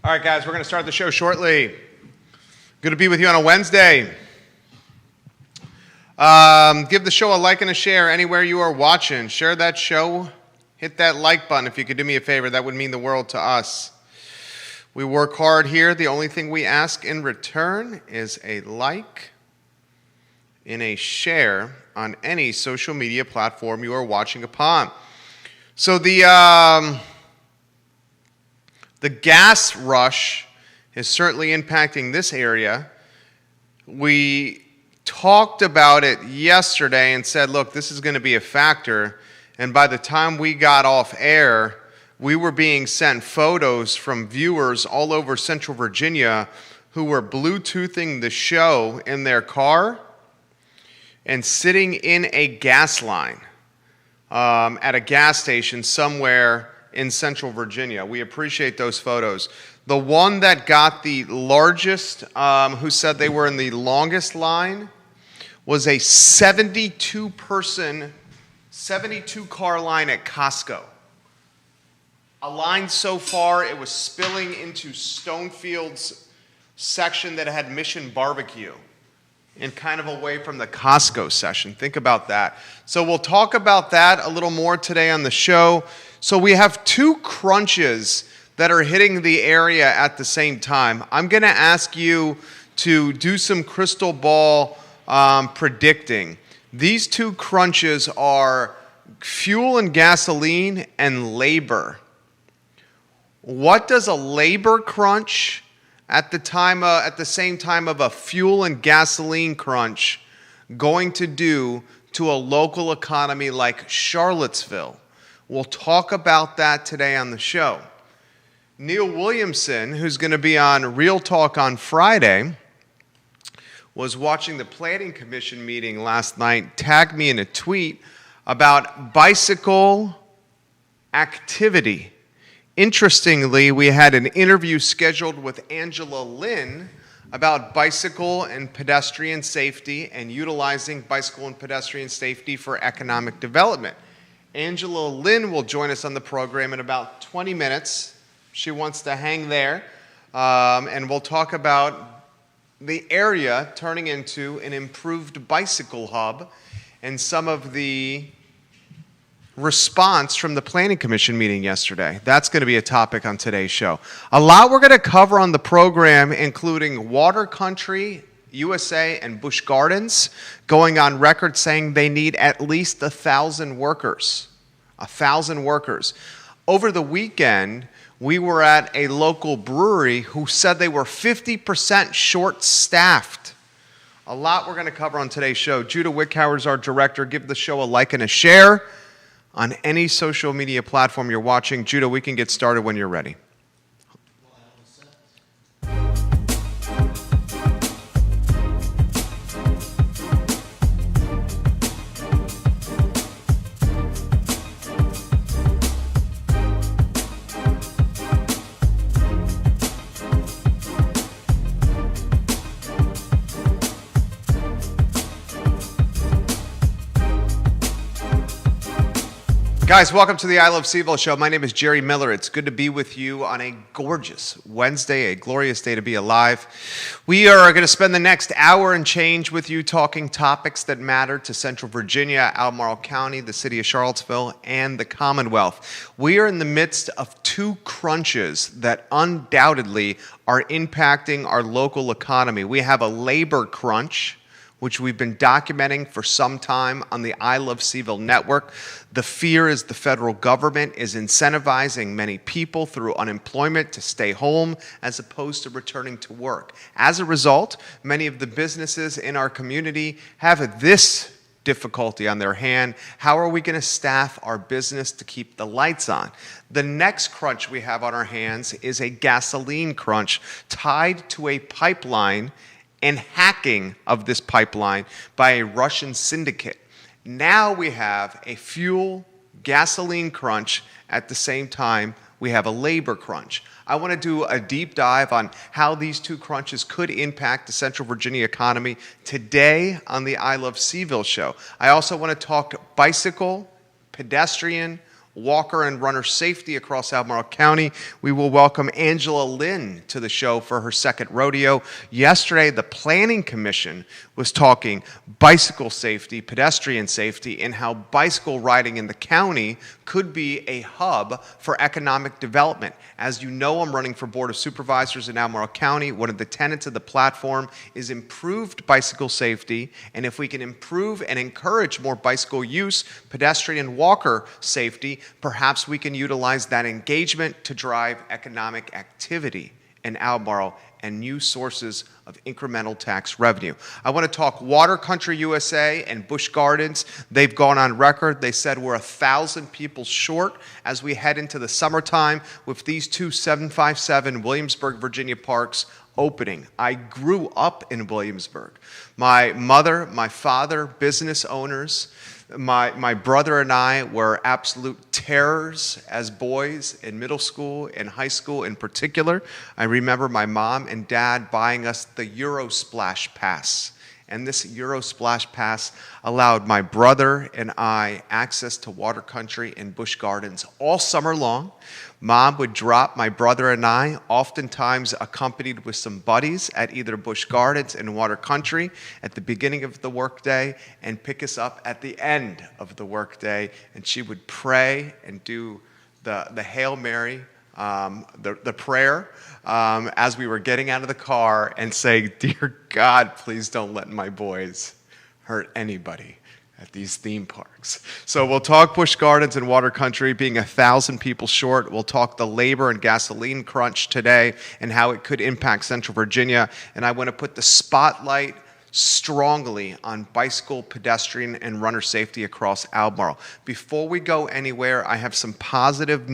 All right, guys, we're going to start the show shortly. Good to be with you on a Wednesday. Give the show a like and a share anywhere you are watching. Share that show. Hit that like button if you could do me a favor. That would mean the world to us. We work hard here. The only thing we ask in return is a like and a share on any social media platform you are watching upon. So the gas rush is certainly impacting this area. We talked about it yesterday and said, look, this is going to be a factor. And by the time we got off air, we were being sent photos from viewers all over Central Virginia who were Bluetoothing the show in their car and sitting in a gas line at a gas station somewhere in Central Virginia. We appreciate those photos. The one that got the largest, who said they were in the longest line, was a 72-car line at Costco. A line so far, it was spilling into Stonefield's section that had Mission Barbecue and kind of away from the Costco section. Think about that. So we'll talk about that a little more today on the show. So we have two crunches that are hitting the area at the same time. I'm going to ask you to do some crystal ball predicting. These two crunches are fuel and gasoline and labor. What does a labor crunch at the same time of a fuel and gasoline crunch going to do to a local economy like Charlottesville? We'll talk about that today on the show. Neil Williamson, who's going to be on Real Talk on Friday, was watching the Planning Commission meeting last night, tagged me in a tweet about bicycle activity. Interestingly, we had an interview scheduled with Angela Lynn about bicycle and pedestrian safety and utilizing bicycle and pedestrian safety for economic development. Angela Lynn will join us on the program in about 20 minutes. She wants to hang there, and we'll talk about the area turning into an improved bicycle hub and some of the response from the Planning Commission meeting yesterday. That's going to be a topic on today's show. A lot we're going to cover on the program, including Water Country USA and Busch Gardens going on record saying they need at least 1,000 workers. 1,000 workers. Over the weekend, we were at a local brewery who said they were 50% short-staffed. A lot we're going to cover on today's show. Judah Wickhauer is our director. Give the show a like and a share on any social media platform you're watching. Judah, we can get started when you're ready. Guys, welcome to the I Love Seville show. My name is Jerry Miller. It's good to be with you on a gorgeous Wednesday, a glorious day to be alive. We are going to spend the next hour and change with you talking topics that matter to Central Virginia, Albemarle County, the city of Charlottesville, and the Commonwealth. We are in the midst of two crunches that undoubtedly are impacting our local economy. We have a labor crunch, which we've been documenting for some time on the I Love Seville network. The fear is the federal government is incentivizing many people through unemployment to stay home as opposed to returning to work. As a result, many of the businesses in our community have this difficulty on their hand. How are we going to staff our business to keep the lights on? The next crunch we have on our hands is a gasoline crunch tied to a pipeline and hacking of this pipeline by a Russian syndicate. Now we have a fuel gasoline crunch at the same time we have a labor crunch. I want to do a deep dive on how these two crunches could impact the Central Virginia economy today on the I Love Seville show. I also want to talk bicycle, pedestrian, walker and runner safety across Albemarle County. We will welcome Angela Lynn to the show for her second rodeo. Yesterday, the Planning Commission was talking bicycle safety, pedestrian safety, and how bicycle riding in the county could be a hub for economic development. As you know, I'm running for Board of Supervisors in Albemarle County. One of the tenets of the platform is improved bicycle safety, and if we can improve and encourage more bicycle use, pedestrian and walker safety, perhaps we can utilize that engagement to drive economic activity in Albemarle and new sources of incremental tax revenue. I want to talk Water Country USA and Busch Gardens. They've gone on record. They said we're 1,000 people short as we head into the summertime with these two 757 Williamsburg, Virginia parks opening. I grew up in Williamsburg. My mother, my father, business owners. My brother and I were absolute terrors as boys in middle school and high school in particular. I remember my mom and dad buying us the Euro Splash Pass. And this Euro Splash Pass allowed my brother and I access to Water Country and Busch Gardens all summer long. Mom would drop my brother and I, oftentimes accompanied with some buddies, at either Busch Gardens and Water Country at the beginning of the workday and pick us up at the end of the workday. And she would pray and do the Hail Mary, the prayer, as we were getting out of the car and say, "Dear God, please don't let my boys hurt anybody at these theme parks." So we'll talk Busch Gardens and Water Country being 1,000 people short. We'll talk the labor and gasoline crunch today and how it could impact Central Virginia. And I want to put the spotlight strongly on bicycle, pedestrian, and runner safety across Albemarle. Before we go anywhere, I have some positive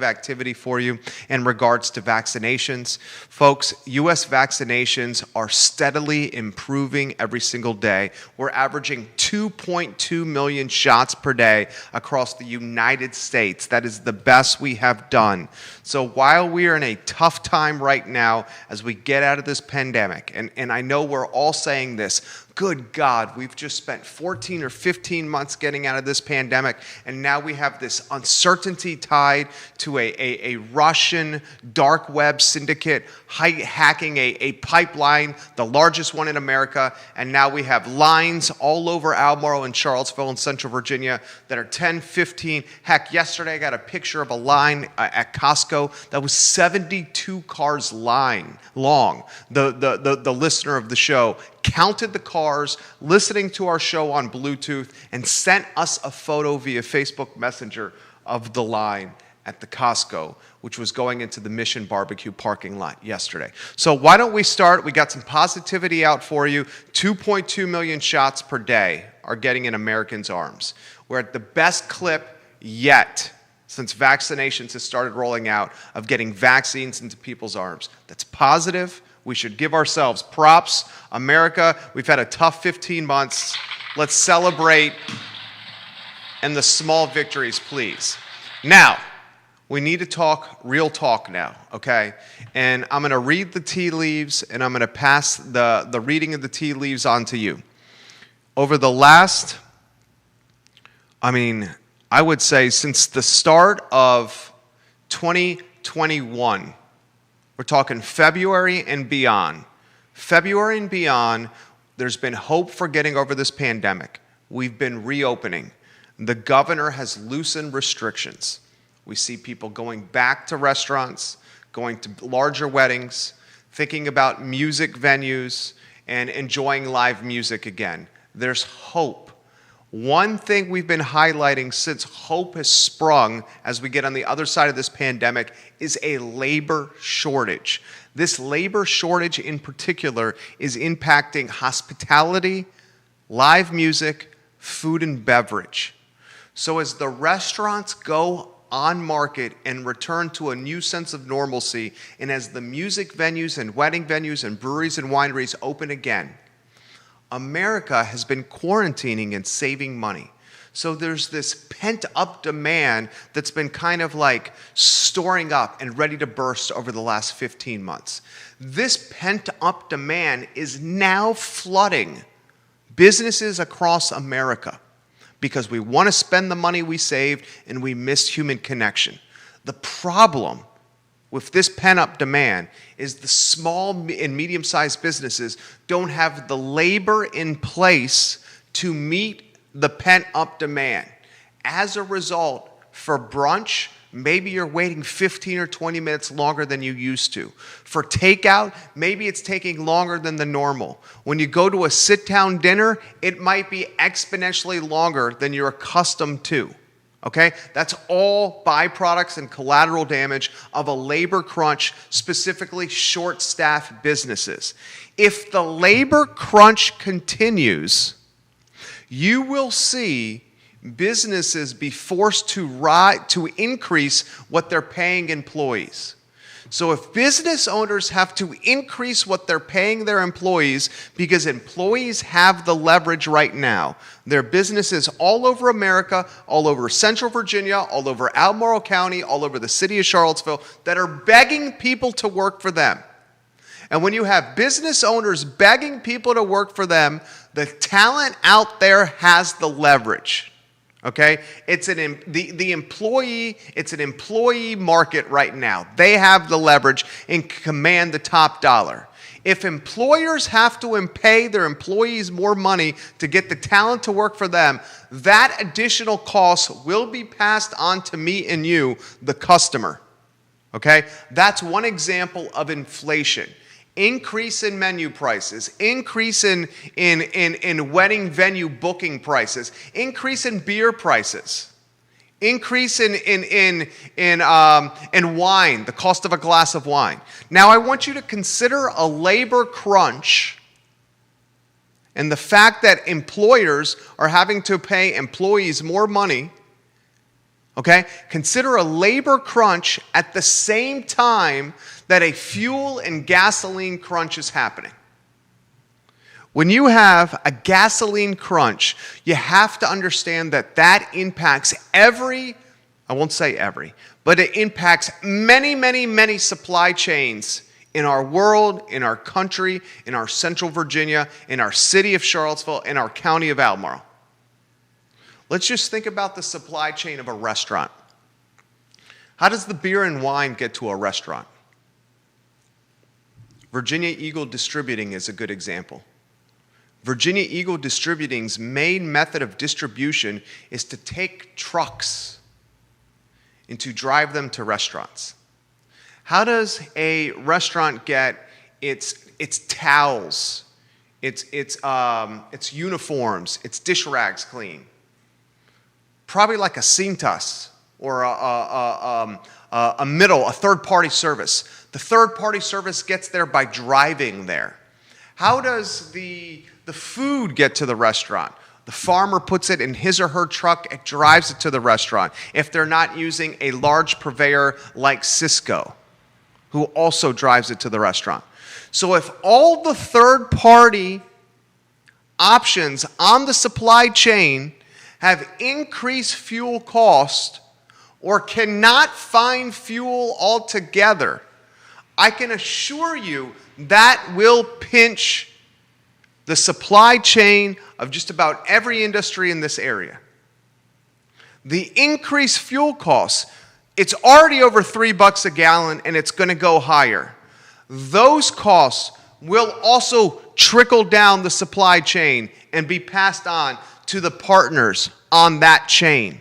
activity for you in regards to vaccinations. Folks, U.S. vaccinations are steadily improving every single day. We're averaging 2.2 million shots per day across the United States. That is the best we have done. So while we are in a tough time right now as we get out of this pandemic, and I know we're all saying this, good God, we've just spent 14 or 15 months getting out of this pandemic, and now we have this uncertainty tied to a Russian dark web syndicate hacking a pipeline, the largest one in America, and now we have lines all over Albemarle and Charlottesville and Central Virginia that are 10, 15. Heck, yesterday I got a picture of a line at Costco that was 72 cars long. The listener of the show counted the cars, listening to our show on Bluetooth, and sent us a photo via Facebook Messenger of the line at the Costco, which was going into the Mission Barbecue parking lot yesterday. So why don't we start? We got some positivity out for you. 2.2 million shots per day are getting in Americans' arms. We're at the best clip yet since vaccinations have started rolling out of getting vaccines into people's arms. That's positive. We should give ourselves props. America, we've had a tough 15 months. Let's celebrate and the small victories, please. Now, we need to talk real talk now, okay? And I'm going to read the tea leaves, and I'm going to pass the reading of the tea leaves on to you. Over the last, I would say since the start of 2021, we're talking February and beyond. February and beyond, there's been hope for getting over this pandemic. We've been reopening. The governor has loosened restrictions. We see people going back to restaurants, going to larger weddings, thinking about music venues, and enjoying live music again. There's hope. One thing we've been highlighting since hope has sprung as we get on the other side of this pandemic is a labor shortage. This labor shortage in particular is impacting hospitality, live music, food and beverage. So as the restaurants go on market and return to a new sense of normalcy, and as the music venues and wedding venues and breweries and wineries open again, America has been quarantining and saving money. So there's this pent-up demand that's been kind of like storing up and ready to burst over the last 15 months. This pent-up demand is now flooding businesses across America. because we want to spend the money we saved and we miss human connection. The problem with this pent-up demand is the small and medium-sized businesses don't have the labor in place to meet the pent-up demand. As a result, for brunch, maybe you're waiting 15 or 20 minutes longer than you used to. For takeout, maybe it's taking longer than the normal. When you go to a sit-down dinner, it might be exponentially longer than you're accustomed to. Okay? That's all byproducts and collateral damage of a labor crunch, specifically short-staffed businesses. If the labor crunch continues, you will see businesses be forced to increase what they're paying employees. So if business owners have to increase what they're paying their employees because employees have the leverage right now, there are businesses all over America, all over Central Virginia, all over Albemarle County, all over the city of Charlottesville that are begging people to work for them. And when you have business owners begging people to work for them, the talent out there has the leverage. Okay, it's an employee market right now. They have the leverage and command the top dollar. If employers have to pay their employees more money to get the talent to work for them, that additional cost will be passed on to me and you, the customer. Okay, that's one example of inflation. Increase in menu prices, increase in wedding venue booking prices, increase in beer prices, increase in wine, the cost of a glass of wine. Now I want you to consider a labor crunch and the fact that employers are having to pay employees more money. Okay? Consider a labor crunch at the same time that a fuel and gasoline crunch is happening. When you have a gasoline crunch, you have to understand that that impacts I won't say every, but it impacts many, many, many supply chains in our world, in our country, in our Central Virginia, in our city of Charlottesville, in our county of Albemarle. Let's just think about the supply chain of a restaurant. How does the beer and wine get to a restaurant? Virginia Eagle Distributing is a good example. Virginia Eagle Distributing's main method of distribution is to take trucks and to drive them to restaurants. How does a restaurant get its towels, its uniforms, its dish rags clean? Probably like a Cintas or a third-party service. The third-party service gets there by driving there. How does the food get to the restaurant? The farmer puts it in his or her truck and drives it to the restaurant if they're not using a large purveyor like Cisco, who also drives it to the restaurant. So if all the third-party options on the supply chain have increased fuel cost or cannot find fuel altogether, I can assure you that will pinch the supply chain of just about every industry in this area. The increased fuel costs, it's already over $3 a gallon and it's going to go higher. Those costs will also trickle down the supply chain and be passed on to the partners on that chain.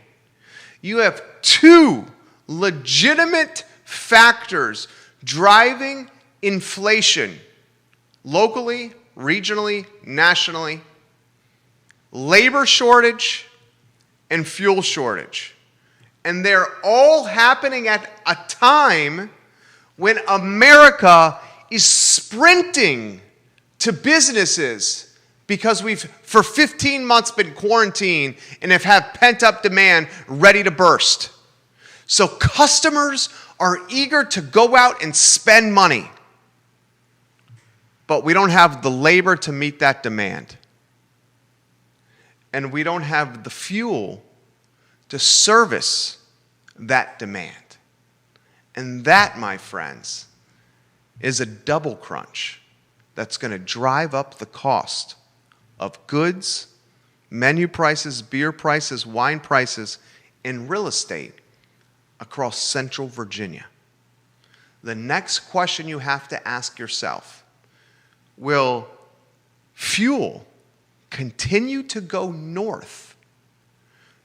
You have two legitimate factors driving inflation locally, regionally, nationally: labor shortage and fuel shortage. And they're all happening at a time when America is sprinting to businesses because we've, for 15 months, been quarantined and have had pent-up demand ready to burst. So customers are eager to go out and spend money, but we don't have the labor to meet that demand. And we don't have the fuel to service that demand. And that, my friends, is a double crunch that's going to drive up the cost of goods, menu prices, beer prices, wine prices, and real estate across Central Virginia. The next question you have to ask yourself, will fuel continue to go north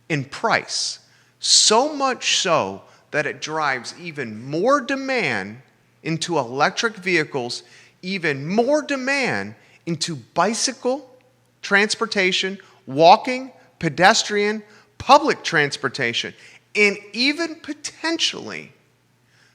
in price, so much so that it drives even more demand into electric vehicles, even more demand into bicycle transportation, walking, pedestrian, public transportation, and even potentially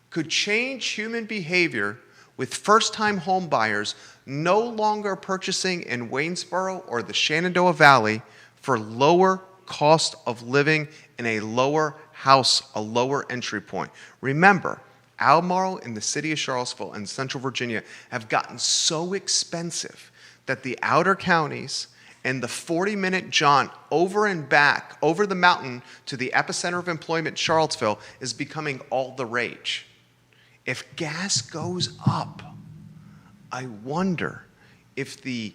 could change human behavior with first-time home buyers no longer purchasing in Waynesboro or the Shenandoah Valley for lower cost of living in a lower house, a lower entry point. Remember, Albemarle in the city of Charlottesville and Central Virginia have gotten so expensive that the outer counties and the 40-minute jaunt over and back, over the mountain to the epicenter of employment, Charlottesville, is becoming all the rage. If gas goes up, I wonder if the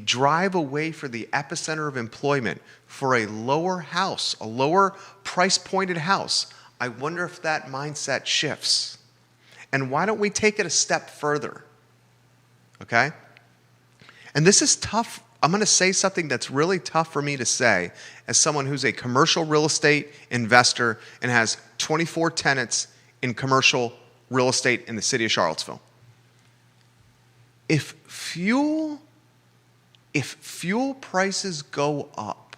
drive away for the epicenter of employment for a lower house, a lower price-pointed house, I wonder if that mindset shifts. And why don't we take it a step further? Okay? And this is tough. I'm going to say something that's really tough for me to say as someone who's a commercial real estate investor and has 24 tenants in commercial real estate in the city of Charlottesville. If fuel prices go up,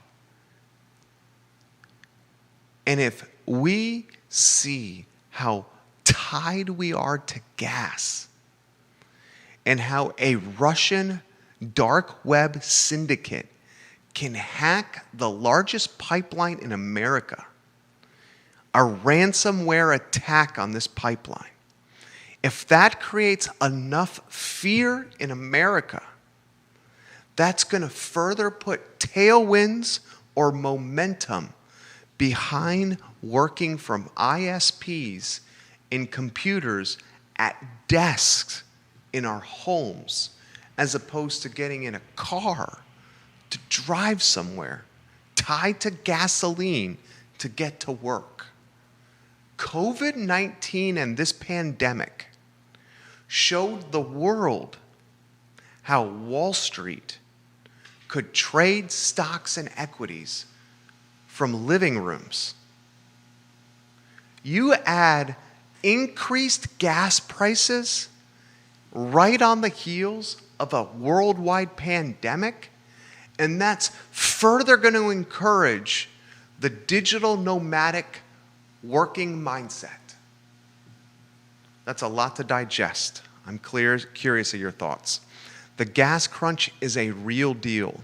and if we see how tied we are to gas, and how a Russian dark web syndicate can hack the largest pipeline in America, a ransomware attack on this pipeline, if that creates enough fear in America, that's going to further put tailwinds or momentum behind working from ISPs in computers at desks in our homes, as opposed to getting in a car to drive somewhere, tied to gasoline to get to work. COVID-19 and this pandemic showed the world how Wall Street could trade stocks and equities from living rooms. You add increased gas prices right on the heels of a worldwide pandemic, and that's further going to encourage the digital nomadic working mindset. That's a lot to digest. I'm curious of your thoughts. The gas crunch is a real deal.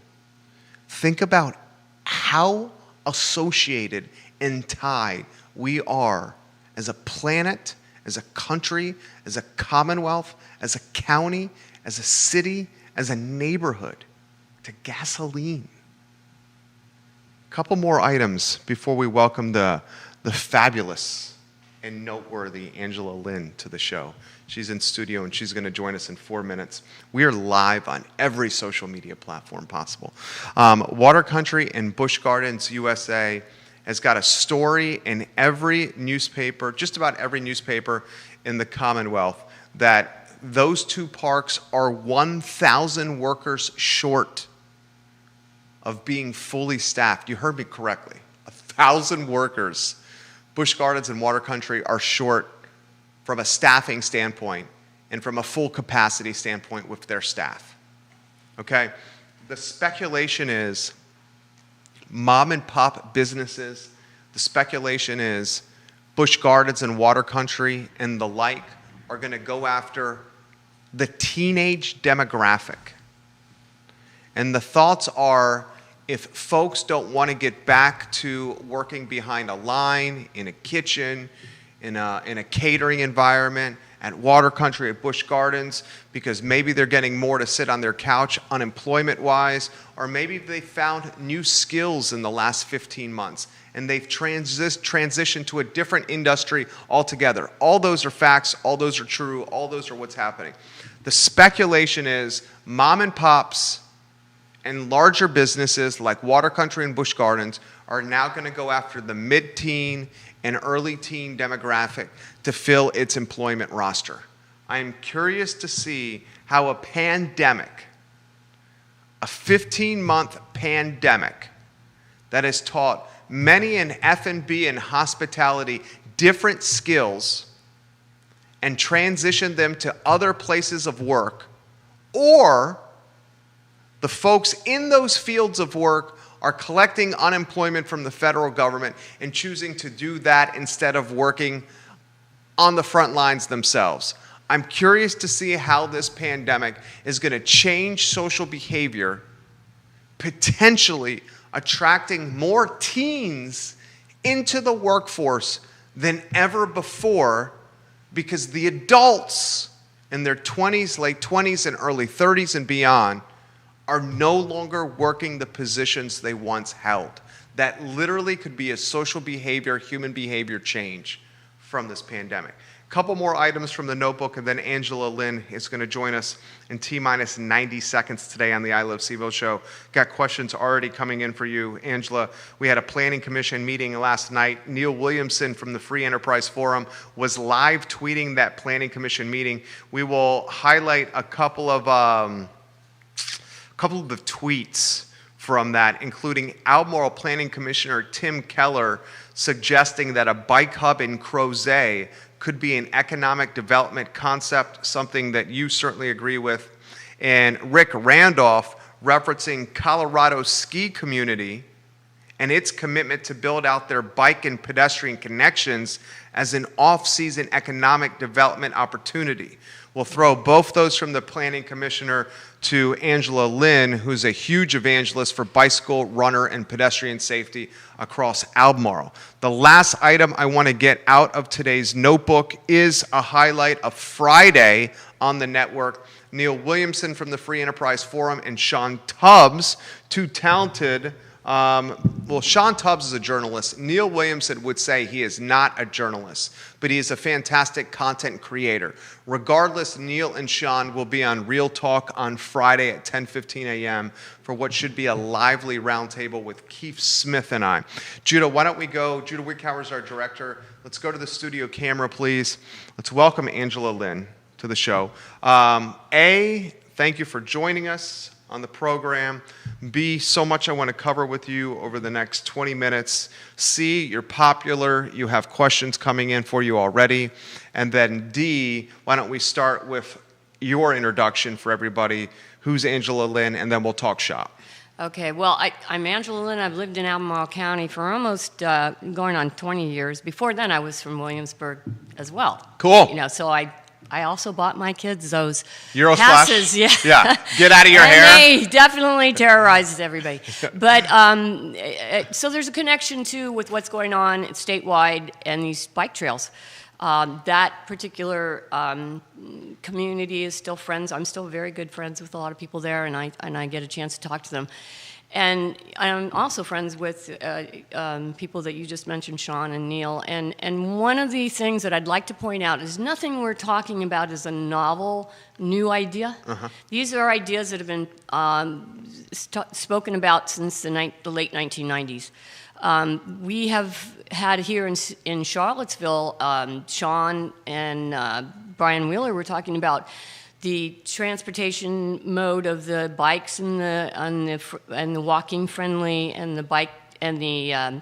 Think about how associated and tied we are as a planet, as a country, as a commonwealth, as a county, as a city, as a neighborhood to gasoline. A couple more items before we welcome the fabulous and noteworthy Angela Lynn to the show. She's in studio and she's going to join us in 4 minutes. We are live on every social media platform possible. Water Country and Busch Gardens USA has got a story in every newspaper, just about every newspaper in the Commonwealth, that those two parks are 1,000 workers short of being fully staffed. You heard me correctly. 1,000 workers. Busch Gardens and Water Country are short from a staffing standpoint and from a full capacity standpoint with their staff. Okay? The speculation is mom and pop businesses. The speculation is Busch Gardens and Water Country and the like are going to go after the teenage demographic. And the thoughts are, if folks don't want to get back to working behind a line, in a kitchen, in a catering environment, at Water Country, at Busch Gardens, because maybe they're getting more to sit on their couch unemployment-wise, or maybe they found new skills in the last 15 months, and they've transitioned to a different industry altogether. All those are facts, all those are true, all those are what's happening. The speculation is mom and pops and larger businesses like Water Country and Busch Gardens are now going to go after the mid-teen and early teen demographic to fill its employment roster. I am curious to see how a pandemic, a 15-month pandemic that has taught many in F&B and hospitality different skills and transitioned them to other places of work, or the folks in those fields of work are collecting unemployment from the federal government and choosing to do that instead of working on the front lines themselves. I'm curious to see how this pandemic is going to change social behavior, potentially attracting more teens into the workforce than ever before, because the adults in their 20s, late 20s, and early 30s and beyond are no longer working the positions they once held. That literally could be a social behavior, human behavior change from this pandemic. A couple more items from the notebook, and then Angela Lynn is going to join us in T-minus 90 seconds today on the I Love CVille show. Got questions already coming in for you, Angela. We had a planning commission meeting last night. Neil Williamson from the Free Enterprise Forum was live tweeting that planning commission meeting. We will highlight a couple of the tweets from that, including Albemarle Planning Commissioner Tim Keller suggesting that a bike hub in Crozet could be an economic development concept, something that you certainly agree with, and Rick Randolph referencing Colorado's ski community and its commitment to build out their bike and pedestrian connections as an off-season economic development opportunity. We'll throw both those from the planning commissioner to Angela Lynn, who's a huge evangelist for bicycle, runner, and pedestrian safety across Albemarle. The last item I want to get out of today's notebook is a highlight of Friday on the network. Neil Williamson from the Free Enterprise Forum and Sean Tubbs, two talented Sean Tubbs is a journalist. Neil Williamson would say he is not a journalist, but he is a fantastic content creator. Regardless, Neil and Sean will be on Real Talk on Friday at 10:15 a.m. for what should be a lively roundtable with Keith Smith and I. Judah, why don't we go? Judah Wickhauer is our director. Let's go to the studio camera, please. Let's welcome Angela Lynn to the show. Thank you for joining us on the program. B, so much I want to cover with you over the next 20 minutes. C, you're popular. You have questions coming in for you already. And then D, why don't we start with your introduction for everybody. Who's Angela Lynn? And then we'll talk shop. Okay, well, I'm Angela Lynn. I've lived in Albemarle County for almost going on 20 years. Before then, I was from Williamsburg as well. Cool. You know, so I also bought my kids those Euro passes. Splash? Yeah. Get out of your hair. They definitely terrorizes everybody. But so there's a connection too with what's going on statewide and these bike trails. That particular community is still friends. I'm still very good friends with a lot of people there, and I get a chance to talk to them. And I'm also friends with people that you just mentioned, Sean and Neil. And one of the things that I'd like to point out is nothing we're talking about is a novel, new idea. Uh-huh. These are ideas that have been spoken about since the late 1990s. We have had here in Charlottesville, Sean and Brian Wheeler were talking about the transportation mode of the bikes and the walking friendly and the bike and the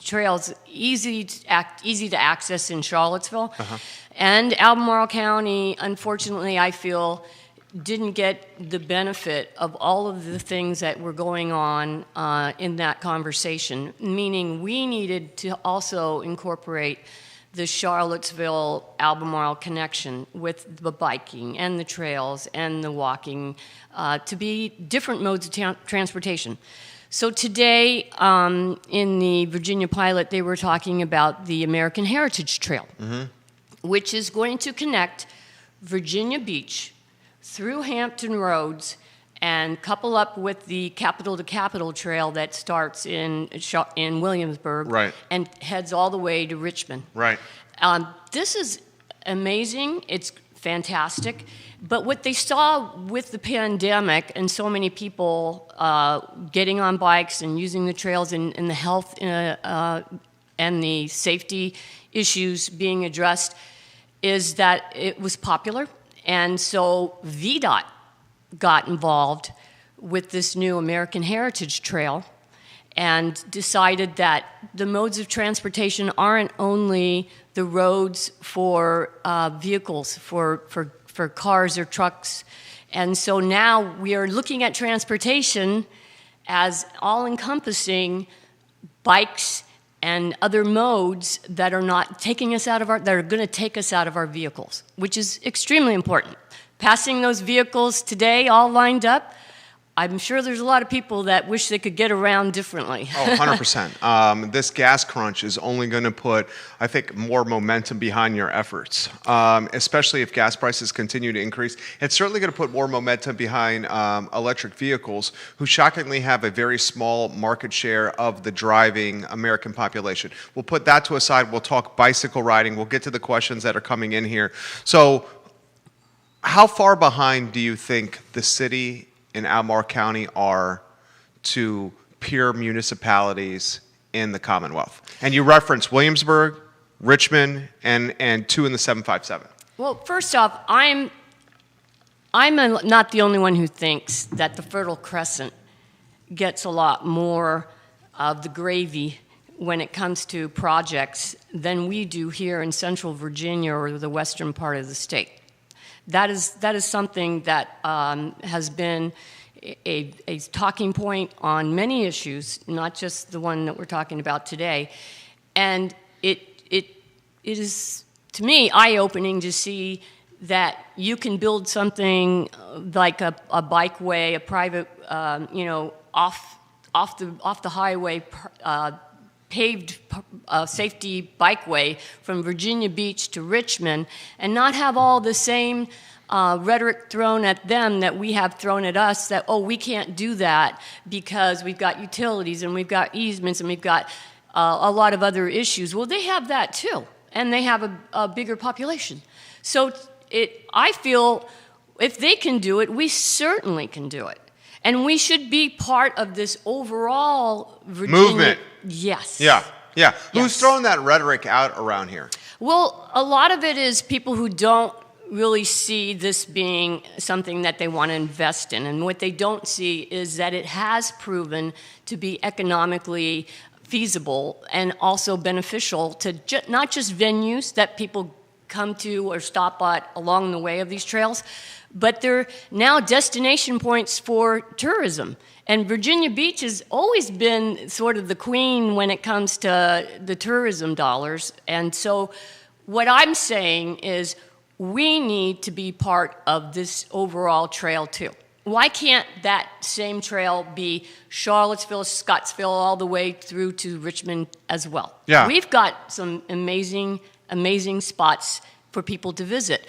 trails easy to access in Charlottesville. Uh-huh. And Albemarle County, unfortunately, I feel didn't get the benefit of all of the things that were going on in that conversation, meaning we needed to also incorporate the Charlottesville-Albemarle connection with the biking and the trails and the walking to be different modes of transportation. So today, in the Virginia pilot, they were talking about the American Heritage Trail, mm-hmm. which is going to connect Virginia Beach through Hampton Roads and couple up with the Capital to Capital Trail that starts in Williamsburg, right, and heads all the way to Richmond. Right. This is amazing. It's fantastic. But what they saw with the pandemic and so many people getting on bikes and using the trails and the health and the safety issues being addressed is that it was popular. And so VDOT got involved with this new American Heritage Trail and decided that the modes of transportation aren't only the roads for vehicles, for cars or trucks. And so now we are looking at transportation as all-encompassing bikes and other modes that are not taking us out of that are going to take us out of our vehicles, which is extremely important. Passing those vehicles today all lined up, I'm sure there's a lot of people that wish they could get around differently. Oh, 100%. This gas crunch is only going to put, I think, more momentum behind your efforts, especially if gas prices continue to increase. It's certainly going to put more momentum behind electric vehicles, who shockingly have a very small market share of the driving American population. We'll put that to a side. We'll talk bicycle riding. We'll get to the questions that are coming in here. So how far behind do you think the city in Albemarle County are to peer municipalities in the Commonwealth? And you reference Williamsburg, Richmond, and 2 in the 757. Well, first off, I'm not the only one who thinks that the Fertile Crescent gets a lot more of the gravy when it comes to projects than we do here in Central Virginia or the western part of the state. That is something that has been a talking point on many issues, not just the one that we're talking about today. And it is, to me, eye-opening to see that you can build something like a bikeway, a private, off the highway, paved safety bikeway from Virginia Beach to Richmond, and not have all the same rhetoric thrown at them that we have thrown at us, that, oh, we can't do that because we've got utilities and we've got easements and we've got a lot of other issues. Well, they have that too, and they have a bigger population. So I feel if they can do it, we certainly can do it. And we should be part of this overall Virginia movement. Yes. Yeah. Yes. Who's throwing that rhetoric out around here? Well, a lot of it is people who don't really see this being something that they want to invest in. And what they don't see is that it has proven to be economically feasible and also beneficial to not just venues that people come to or stop at along the way of these trails, but they're now destination points for tourism. And Virginia Beach has always been sort of the queen when it comes to the tourism dollars. And so what I'm saying is we need to be part of this overall trail too. Why can't that same trail be Charlottesville, Scottsville, all the way through to Richmond as well? Yeah. We've got some amazing spots for people to visit.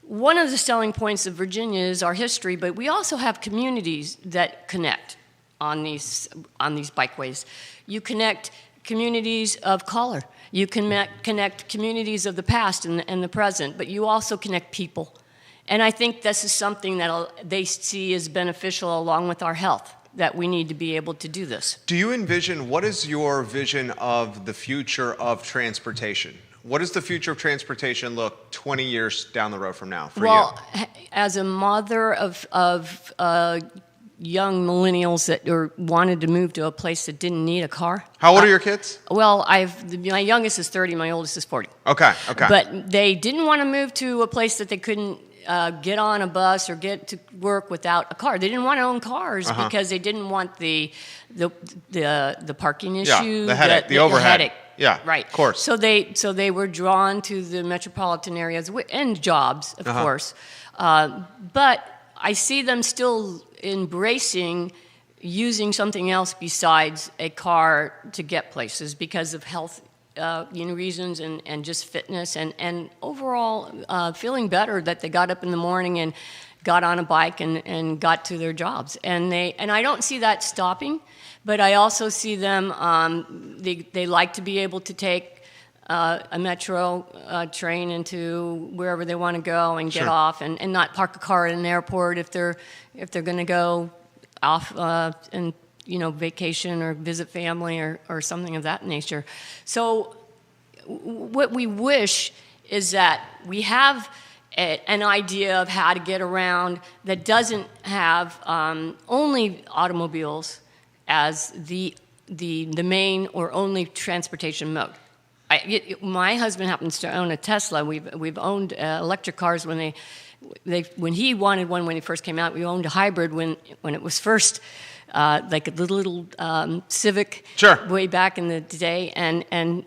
One of the selling points of Virginia is our history, but we also have communities that connect on these bikeways. You connect communities of color. You connect communities of the past and the present, but you also connect people. And I think this is something that they see as beneficial along with our health, that we need to be able to do this. Do you envision, what is your vision of the future of transportation? What does the future of transportation look 20 years down the road from now for you? Well, as a mother of young millennials that wanted to move to a place that didn't need a car. How old are your kids? Well, my youngest is 30, my oldest is 40. Okay. But they didn't want to move to a place that they couldn't get on a bus or get to work without a car. They didn't want to own cars because they didn't want the parking issue, the headache, the overhead. Headache. Yeah, right. Of course. So they were drawn to the metropolitan areas and jobs, of course. But I see them still embracing using something else besides a car to get places because of health reasons and just fitness and overall feeling better that they got up in the morning and got on a bike and got to their jobs. And I don't see that stopping, but I also see them, they like to be able to take a metro train into wherever they want to go and get Sure. off, and not park a car in an airport if they're going to go off and vacation or visit family or something of that nature. So what we wish is that we have an idea of how to get around that doesn't have only automobiles as the main or only transportation mode. My husband happens to own a Tesla. We've owned electric cars when he wanted one when he first came out. We owned a hybrid when it was first like a little Civic. Sure. Way back in the day. And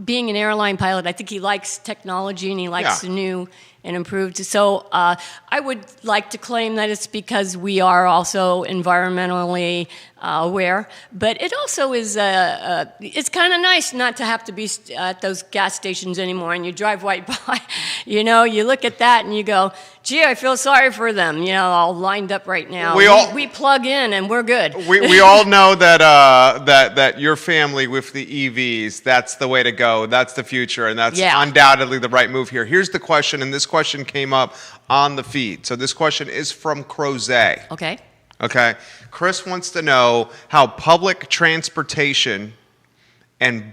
being an airline pilot, I think he likes technology and he likes the new and improved. So I would like to claim that it's because we are also environmentally aware, but it also is. It's kind of nice not to have to be at those gas stations anymore, and you drive right by. You look at that and you go, "Gee, I feel sorry for them." All lined up right now. We plug in and we're good. We all know that your family with the EVs, that's the way to go. That's the future, and that's undoubtedly the right move here. Here's the question, and this question came up on the feed. So this question is from Crozet. Okay. Chris wants to know how public transportation and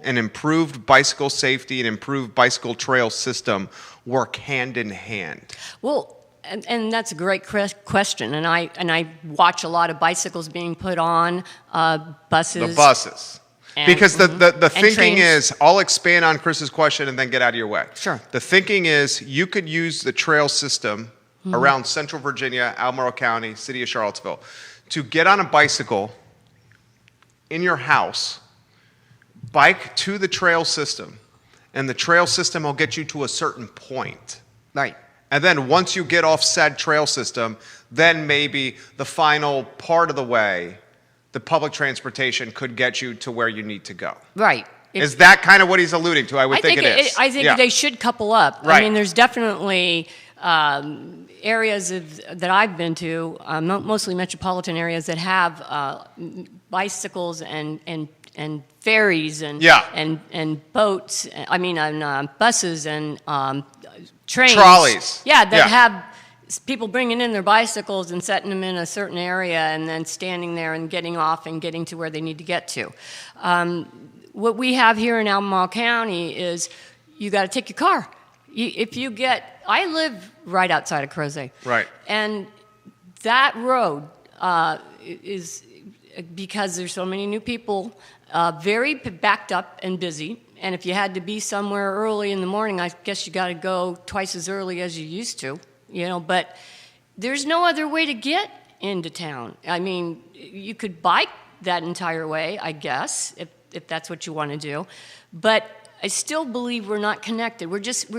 improved bicycle safety and improved bicycle trail system work hand in hand. Well, and that's a great question. And I watch a lot of bicycles being put on buses. The buses. Because the thinking trains. is, I'll expand on Chris's question and then get out of your way. Sure. The thinking is you could use the trail system around Central Virginia, Albemarle County, City of Charlottesville, to get on a bicycle in your house, bike to the trail system, and the trail system will get you to a certain point. Right. And then once you get off said trail system, then maybe the final part of the way, the public transportation could get you to where you need to go. Right. Is that kind of what he's alluding to? I would think it is. I think they should couple up. Right. I mean, there's definitely areas that I've been to, mostly metropolitan areas, that have bicycles and ferries and boats. I mean, buses and trains. Trolleys. Yeah, that have people bringing in their bicycles and setting them in a certain area and then standing there and getting off and getting to where they need to get to. What we have here in Albemarle County is you got to take your car. I live right outside of Crozet. Right. And that road is, because there's so many new people, very backed up and busy. And if you had to be somewhere early in the morning, I guess you got to go twice as early as you used to, but there's no other way to get into town. I mean, you could bike that entire way, I guess, if that's what you want to do. But I still believe we're not connected. We're just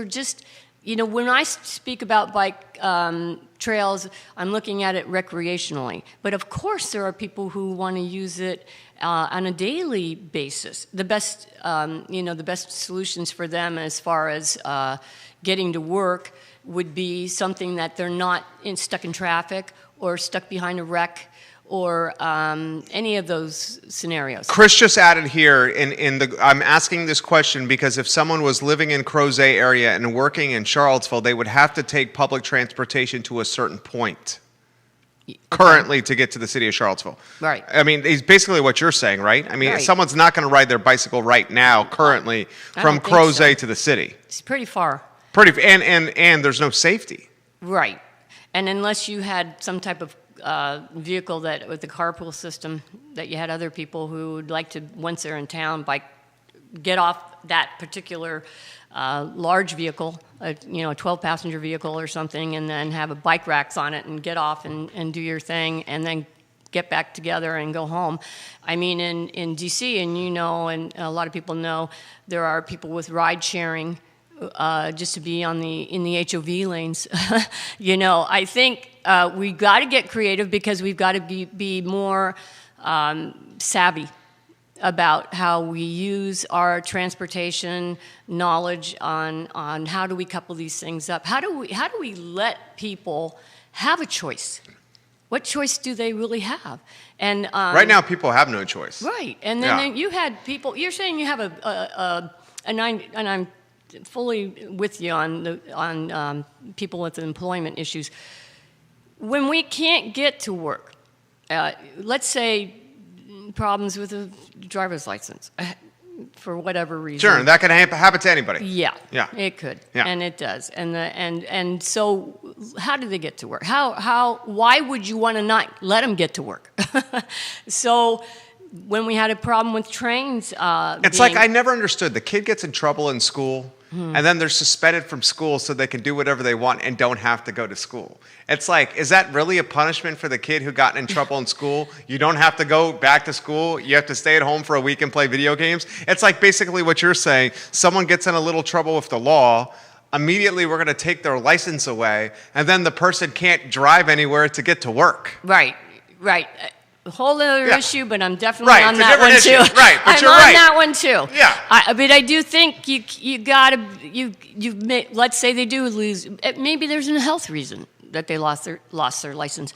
when I speak about bike trails, I'm looking at it recreationally. But of course, there are people who want to use it on a daily basis. The best solutions for them as far as getting to work would be something that they're not stuck in traffic or stuck behind a wreck or any of those scenarios. Chris just added here, I'm asking this question because if someone was living in Crozet area and working in Charlottesville, they would have to take public transportation to a certain point currently to get to the city of Charlottesville. Right. I mean, it's basically what you're saying, right? I mean, someone's not going to ride their bicycle right now currently from Crozet to the city. It's pretty far. And there's no safety. Right. And unless you had some type of vehicle that with the carpool system, that you had other people who would like to, once they're in town, get off that particular large vehicle, a 12-passenger vehicle or something, and then have a bike racks on it and get off and do your thing, and then get back together and go home. I mean, in D.C., and and a lot of people know, there are people with ride sharing just to be in the HOV lanes. I think we've got to get creative because we've got to be more savvy about how we use our transportation knowledge on how do we couple these things up. How do we let people have a choice? What choice do they really have? And right now, people have no choice. Right, and then you had people. You're saying you have I'm fully with you on people with employment issues. When we can't get to work, let's say problems with a driver's license, for whatever reason. Sure, and that can happen to anybody. Yeah, yeah, it could, yeah. and it does. And so, how do they get to work? Why would you want to not let them get to work? So, when we had a problem with trains, it's like I never understood. The kid gets in trouble in school, and then they're suspended from school so they can do whatever they want and don't have to go to school. It's like, is that really a punishment for the kid who got in trouble in school? You don't have to go back to school. You have to stay at home for a week and play video games. It's like basically what you're saying. Someone gets in a little trouble with the law. Immediately, we're going to take their license away, and then the person can't drive anywhere to get to work. Right. A whole other issue, but I'm definitely right, on that one issue. too. Right, but I'm you're on right. that one too. Yeah. But I do think you gotta let's say they do lose. Maybe there's a health reason that they lost their license.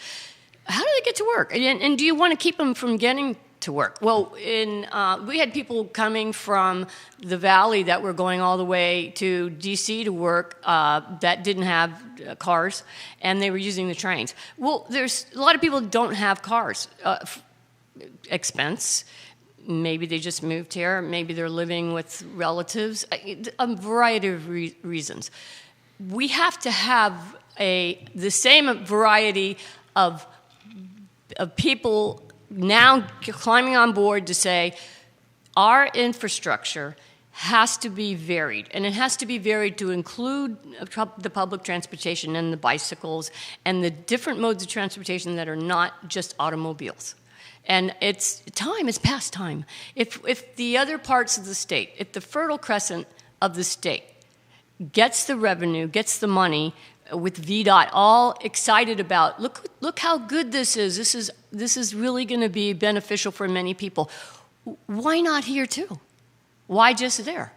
How do they get to work? And do you want to keep them from getting to work? Well, we had people coming from the valley that were going all the way to D.C. to work that didn't have cars, and they were using the trains. Well, there's a lot of people who don't have cars. Expense. Maybe they just moved here. Maybe they're living with relatives. A variety of reasons. We have to have the same variety of people now climbing on board to say our infrastructure has to be varied, and it has to be varied to include the public transportation and the bicycles and the different modes of transportation that are not just automobiles. And it's past time. If the other parts of the state, if the Fertile Crescent of the state gets the revenue, gets the money, with VDOT all excited about, look how good this is. This is really going to be beneficial for many people. Why not here too? Why just there?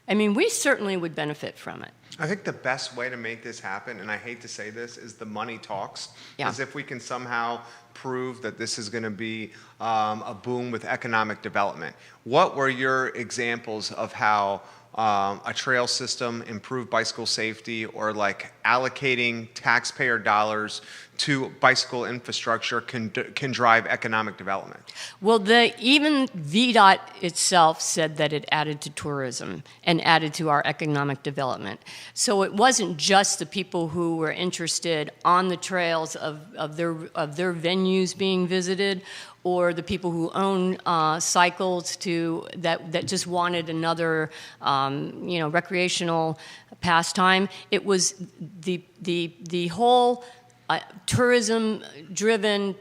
I mean, we certainly would benefit from it. I think the best way to make this happen, and I hate to say this, is the money talks. Is if we can somehow prove that this is going to be a boom with economic development. What were your examples of how a trail system, improved bicycle safety, or like allocating taxpayer dollars to bicycle infrastructure can drive economic development? Well, even VDOT itself said that it added to tourism and added to our economic development. So it wasn't just the people who were interested on the trails of their venues being visited, or the people who own cycles that just wanted another recreational pastime. It was the whole tourism-driven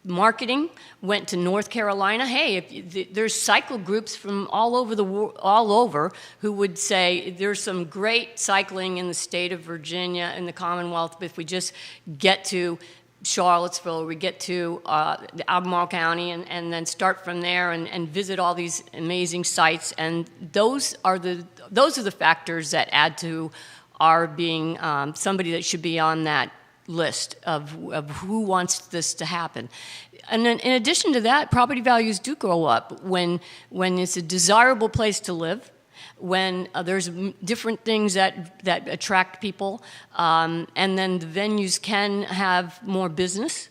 marketing went to North Carolina. Hey, there's cycle groups from all over who would say there's some great cycling in the state of Virginia and the Commonwealth, but if we just get to Charlottesville, we get to Albemarle County, and then start from there and visit all these amazing sites. And those are the factors that add to our being somebody that should be on that list of who wants this to happen. And then in addition to that, property values do go up when it's a desirable place to live, when there's different things that attract people, and then the venues can have more business.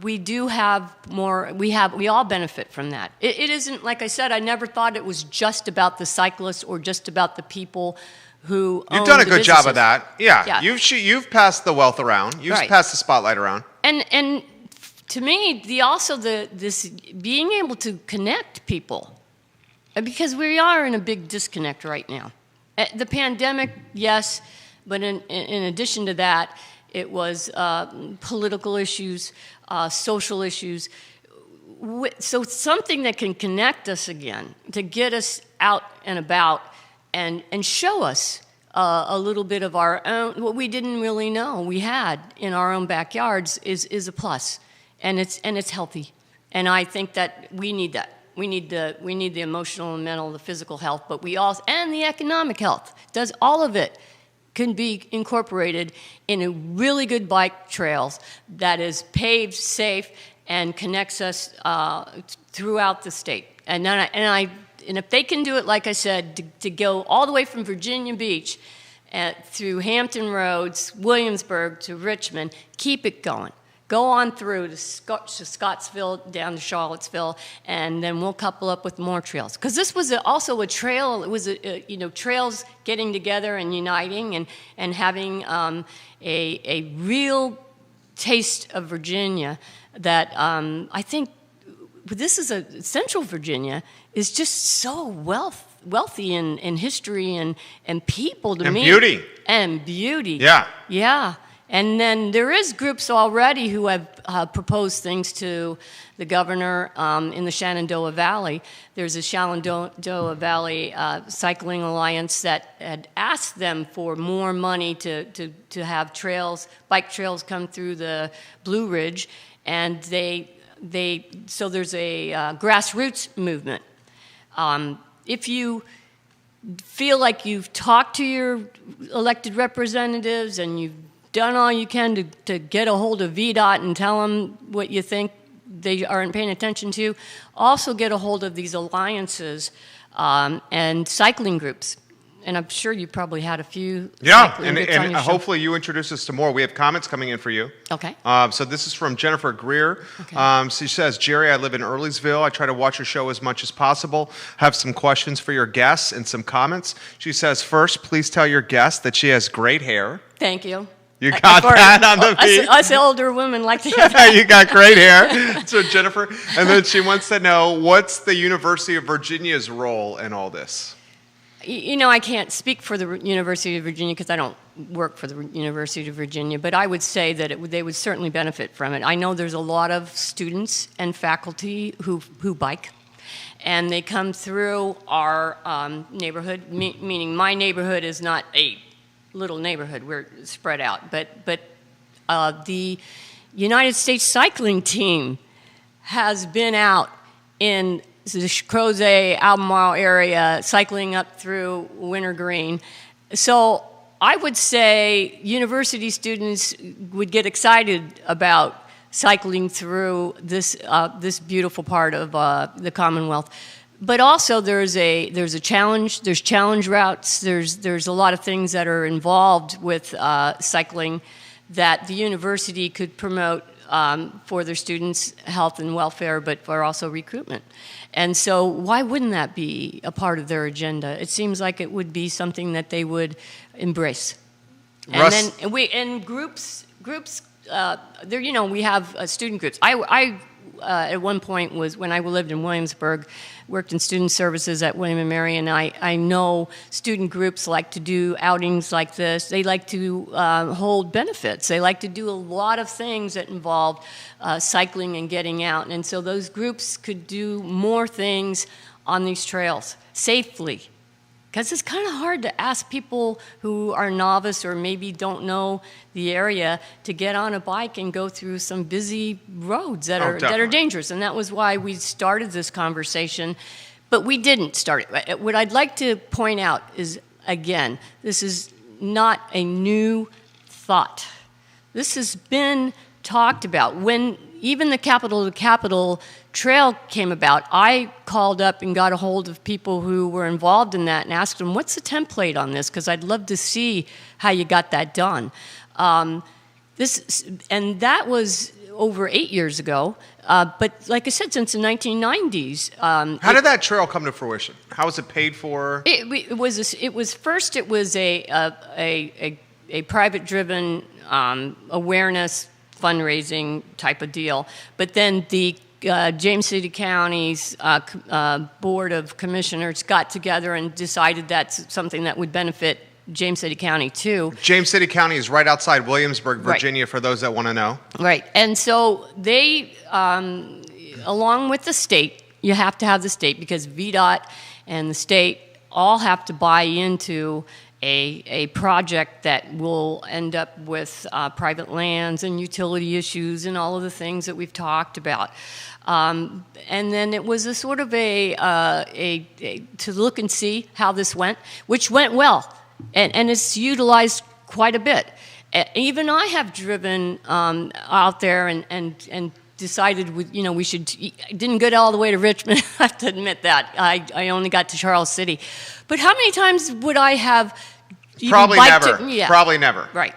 We do have more. We all benefit from that. It isn't, like I said, I never thought it was just about the cyclists or just about the people who You've done a good businesses. Job of that. Yeah. You've passed the wealth around. You've passed the spotlight around. And to me, this being able to connect people. Because we are in a big disconnect right now. The pandemic, yes, but in addition to that, it was political issues, social issues. So something that can connect us again, to get us out and about and show us a little bit of our own, what we didn't really know we had in our own backyards is a plus. And it's healthy. And I think that we need that. We need the emotional and mental, the physical health, but we also, and the economic health. Does all of it can be incorporated in a really good bike trails that is paved, safe, and connects us throughout the state. And And if they can do it, like I said, to go all the way from Virginia Beach through Hampton Roads, Williamsburg to Richmond, keep it going. Go on through to Scottsville, down to Charlottesville, and then we'll couple up with more trails. Because this was also a trail. It was trails getting together and uniting and having a real taste of Virginia that I think this is Central Virginia is just so wealthy in history and people to meet. Beauty. And beauty. Yeah. Yeah. And then there is groups already who have proposed things to the governor in the Shenandoah Valley. There's a Shenandoah Valley Cycling Alliance that had asked them for more money to have bike trails come through the Blue Ridge, and so there's a grassroots movement. If you feel like you've talked to your elected representatives and you've done all you can to get a hold of VDOT and tell them what you think they aren't paying attention to, also get a hold of these alliances and cycling groups. And I'm sure you probably had a few. Yeah, and hopefully you introduce us to more. We have comments coming in for you. Okay. So this is from Jennifer Greer. Okay. She says, Jerry, I live in Earlysville. I try to watch your show as much as possible. Have some questions for your guests and some comments. She says, first, please tell your guest that she has great hair. Thank you. You got that on the feed? Us older women like to hear that. You got great hair. So Jennifer, and then she wants to know, what's the University of Virginia's role in all this? I can't speak for the University of Virginia because I don't work for the University of Virginia, but I would say that they would certainly benefit from it. I know there's a lot of students and faculty who bike, and they come through our neighborhood, meaning my neighborhood is not a little neighborhood, we're spread out, but the United States cycling team has been out in the Crozet, Albemarle area, cycling up through Wintergreen. So I would say university students would get excited about cycling through this beautiful part of the Commonwealth. But also there's a challenge. There's challenge routes. There's a lot of things that are involved with cycling that the university could promote for their students' health and welfare, but for also recruitment. And so why wouldn't that be a part of their agenda? It seems like it would be something that they would embrace. Russ? And then groups. There, we have student groups. I at one point when I lived in Williamsburg, worked in student services at William & Mary, and I know student groups like to do outings like this. They like to hold benefits. They like to do a lot of things that involve cycling and getting out. And so those groups could do more things on these trails safely. Because it's kind of hard to ask people who are novice or maybe don't know the area to get on a bike and go through some busy roads that are dangerous. And that was why we started this conversation. But we didn't start it. What I'd like to point out is, again, this is not a new thought. This has been talked about. When even the Capital to Capital Trail came about, I called up and got a hold of people who were involved in that and asked them, what's the template on this? Because I'd love to see how you got that done. And that was over 8 years ago. But like I said, since the 1990s. How did that trail come to fruition? How was it paid for? It was first a private-driven awareness fundraising type of deal. But then the James City County's Board of Commissioners got together and decided that's something that would benefit James City County too. James City County is right outside Williamsburg, Virginia, right, for those that want to know. Right. And so they, along with the state, you have to have the state because VDOT and the state all have to buy into a project that will end up with private lands and utility issues and all of the things that we've talked about. And then it was a sort of a to look and see how this went, which went well, and it's utilized quite a bit. Even I have driven out there and decided we should. I didn't get all the way to Richmond. I have to admit that. I only got to Charles City. But how many times would I have even Probably biked never. Yeah. Probably never. Right.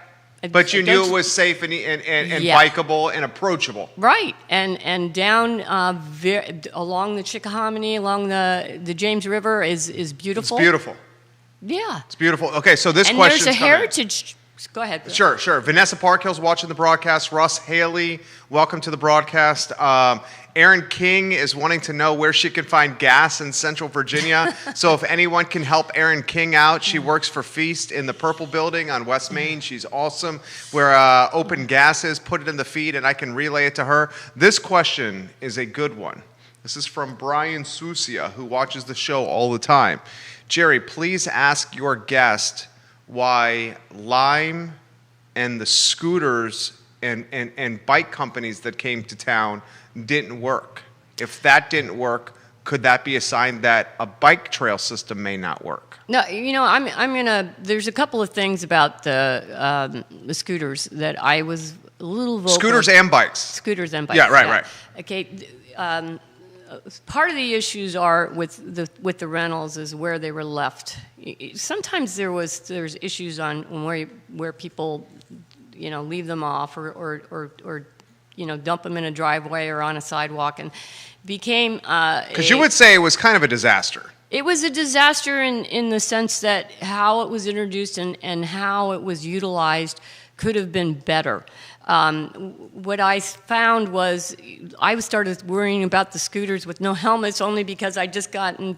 But you knew it was safe and Yeah. bikeable and approachable. Right, and down along the Chickahominy, along the James River is beautiful. It's beautiful. Yeah. It's beautiful. Okay, so this And question's there's a coming in. heritage. Go ahead. Bill. Sure. Vanessa Parkhill's watching the broadcast. Russ Haley, welcome to the broadcast. Aaron King is wanting to know where she can find gas in Central Virginia. So if anyone can help Aaron King out, she works for Feast in the Purple Building on West Main. She's awesome. Where open gas is, put it in the feed, and I can relay it to her. This question is a good one. This is from Brian Susia, who watches the show all the time. Jerry, please ask your guest why Lime and the scooters and bike companies that came to town didn't work. If that didn't work, could that be a sign that a bike trail system may not work? No, I'm gonna. There's a couple of things about the scooters that I was a little vocal. Scooters and bikes. Scooters and bikes. Yeah, right. Okay. Part of the issues are with the rentals is where they were left. Sometimes there's issues on where people leave them off or dump them in a driveway or on a sidewalk, and became because you would say it was kind of a disaster. It was a disaster in the sense that how it was introduced and how it was utilized could have been better. What I found was I started worrying about the scooters with no helmets only because I just gotten,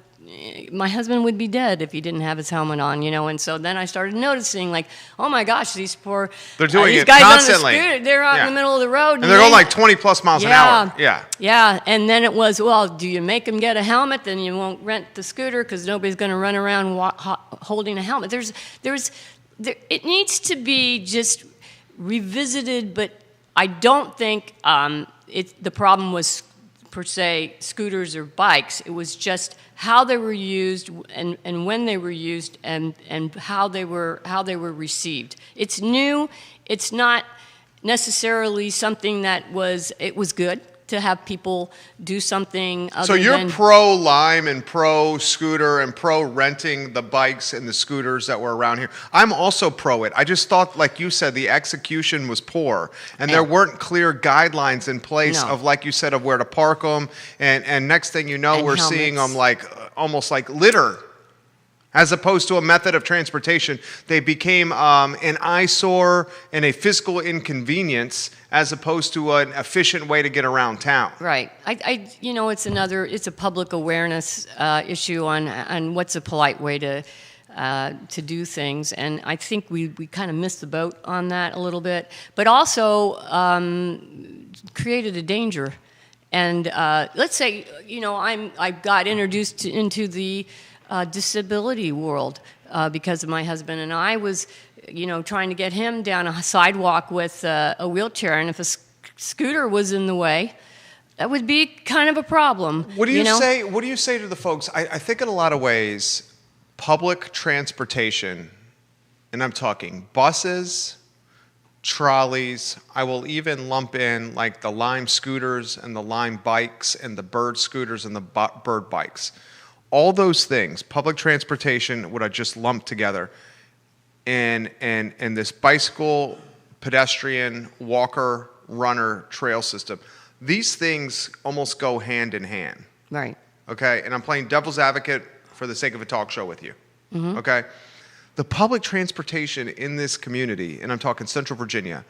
my husband would be dead if he didn't have his helmet on, and so then I started noticing like, oh my gosh, these poor, they're doing these it guys constantly. On the scooter, they're out in the middle of the road. And they're going like 20 plus miles an hour. Yeah, and then it was, well, do you make them get a helmet? Then you won't rent the scooter because nobody's going to run around holding a helmet. It needs to be just revisited, but I don't think the problem was per se scooters or bikes. It was just how they were used and when they were used and how they were received. It's new. It's not necessarily something that was good to have people do something other So you're than pro Lime and pro scooter and pro renting the bikes and the scooters that were around here. I'm also pro it. I just thought, like you said, the execution was poor and there weren't clear guidelines in place of, like you said, of where to park them. And next thing you know, we're helmets. seeing them like almost like litter. As opposed to a method of transportation, they became an eyesore and a fiscal inconvenience as opposed to an efficient way to get around town. Right. It's a public awareness issue on what's a polite way to do things, and I think we kind of missed the boat on that a little bit, but also created a danger. And let's say I got introduced into the disability world because of my husband, and I was trying to get him down a sidewalk with a wheelchair, and if a scooter was in the way, that would be kind of a problem. What do you say? What do you say to the folks? I think in a lot of ways, public transportation, and I'm talking buses, trolleys. I will even lump in like the Lime scooters and the Lime bikes and the Bird scooters and the Bird bikes. All those things, public transportation, what I just lumped together, and this bicycle, pedestrian, walker, runner, trail system, these things almost go hand in hand. Right. Okay? And I'm playing devil's advocate for the sake of a talk show with you. Mm-hmm. Okay? The public transportation in this community, and I'm talking Central Virginia,